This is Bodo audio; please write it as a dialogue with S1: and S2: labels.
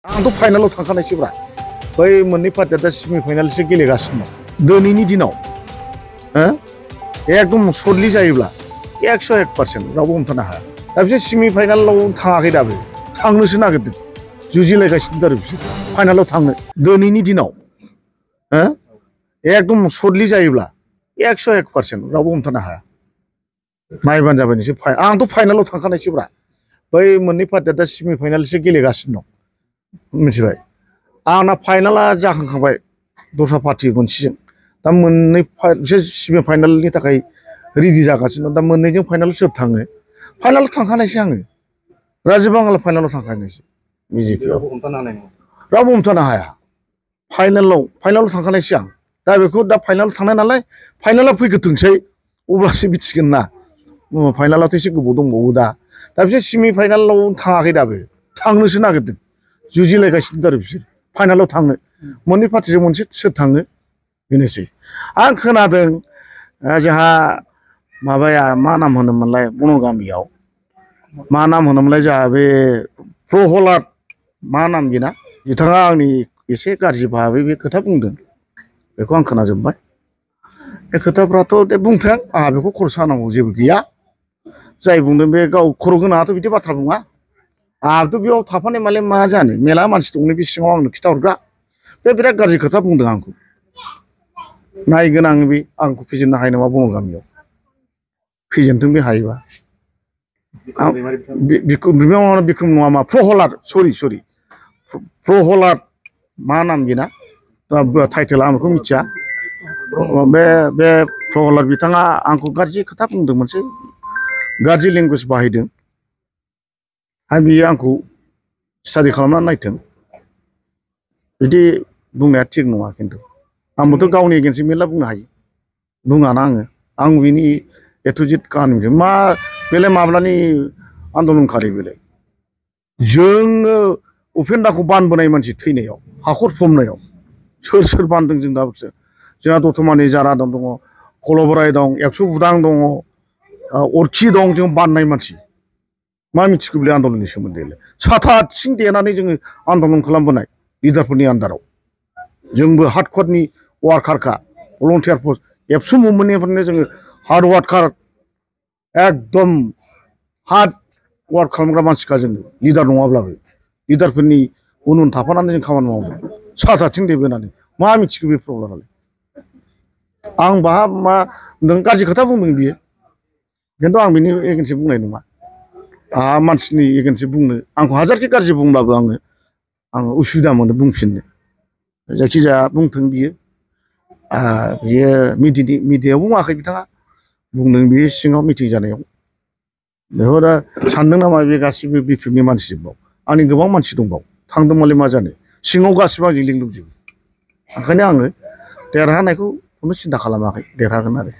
S1: आंथ' फाइनालाव थांखानायसोब्रा बै मोननै पार्टिया दा सेमि फाइनालसो गेलेगासिनो दं दिनैनि दिनाव एकदम सर्टलि जायोब्ला 101% रावबो हमथानो हाया दा बिसोर सेमि फाइनालाव थाङाखै दाबो थांनोसो नागिरदों जुजिलायगासिनो आरो बिसोर फाइनालाव थांनो दिनैनि दिनाव एकदम सर्टलि जायोब्ला 101% रावबो हमथानो हाया नायबानो जाबाय नोंसोर आंथ' फाइनालाव थांखानायसोब्रा बै मोननै पार्टिया दा सेमि फाइनालसो गेलेगासिनो दं मिथिबाय आंना फाइनाला जाखांखाबाय दस्रा पार्टि मोनसेजों दा मोननै बिसोर सेमि फाइनालनि थाखाय रेडि जागासिनो दं दा मोननैजों फाइनाल सोर थाङो फाइनालाव थांखानायसो आङो राजीब बांगाला फाइनालाव थांखानायसो बिजेपिआव रावबो हमथानो हाया फाइनालाव थांखानायसो आं दा बेखौ दा फाइनालाव थांनाय नालाय फाइनाला फैग्रोथोंसै अब्लासो मिथिगोन ना फाइनालावथ' एसे गोबाव दंबावो दा बिसोर सेमि फाइनालाव थाङाखै दाबो थांनोसो नागिरदों जुजिलायगासिनो आरो बिसोर फाइनालाव थांनो मोननै पार्टिजों मोनसे सोर थाङो बेनोसै आं खोनादों जोंहा माबाया मा नाम होनोमोनलाय बनगामियाव मा नाम होनोमोनलाय जोंहा बे प्रहलाद मा नाम बेना बिथाङा आंनि एसे गाज्रि भाबै बे खोथा बुंदों बेखौ आं खोनाजोब्बाय बे खोथाफ्राथ' बुंथों आंहा बेखौ खर' सानांगौ जेबो गैया जाय बुंदों बे गाव खर' गोनाङाथ' बिदि बाथ्रा बुङा आंहाथ' बेयाव थाफानाय मालाय मा जानो मेला मानसि दंनो बे सिङाव आंनो खिथाहरग्रा बे बिराद गाज्रि खोथा बुंदों आंखौ नायगोन आं बे आंखौ फेजेननो हायो नामा बनगामियाव फेजेनथों बे हायोबा बिक्रम नङा मा प्रहलाद सरि प्रहलाद मा नाम बेना टाइटेला आं बेखौ मिथिया बे प्रहलाद बिथाङा आंखौ गाज्रि खोथा बुंदों मोनसे गाज्रि लेंगुवेज बाहायदों आरो बियो आंखौ स्टाडि खालामनानै नायथों बिदि बुंनाया थिग नङा खिन्थु आंबोथ' गावनि एगेन्स्ट मेरला बुंनो हायो बुङाना आं बिनि एथुजित काहानिजों मा बेलाय माब्लानि आन्दलनखारि बेलाय जोङो उपेन्दाखौ बानबोनाय मानसि थैनायाव हाखर फबनायाव सोर बानदों जों दाबोसो जोंहा दतमानि जारादन दङ कलबराय दं 100 बुदां दङ अरखि दं जों बाननाय मानसि मा मिथिगौ बे आन्दलननि सोमोन्दैलाय साथा आथिं देनानै जोङो आन्दलन खालामबोनाय लिडारफोरनि आन्दाराव जोंबो हार्डक'रनि वार्कारखा भलन्टियार पस्ट एबसु मुभमेन्टनिफ्रायनो जोङो हार्ड वार्कार एकदम हार्ड वार्क खालामग्रा मानसिखा जोङो लिडार नङाब्लाबो लिडारफोरनि उन थाफानानै जों खामानि मावो साथा आथिं देबोनानै मा मिथिगौ बे प्रब्लेमालाय आं बाहा मा नों गाज्रि खोथा बुंदों बियो खिन्थु आं बिनि एगेन्स्ट बुंनाय नङा आंहा मानसिनि एगेन्स्ट बुंनो आंखौ हाजारखि गाज्रि बुंब्लाबो आङो उसुबिदा मोनो बुंफिननो जायखिजाया बुंथों बियो मिडियायाव बुङाखै बिथाङा बुंदों बियो सिङाव मिटिं जानायाव बेखौ दा सानदों नामा बे गासिबो बिपिएफनि मानसिजोबबाव आंनि गोबां मानसि दंबाव थांदोंमालाय मा जानो सिङाव गासिबो आंजों लिंक दंजोबो ओंखायनो आङो देरहानायखौ खुनु सिन्था खालामाखै देरहागोन आरो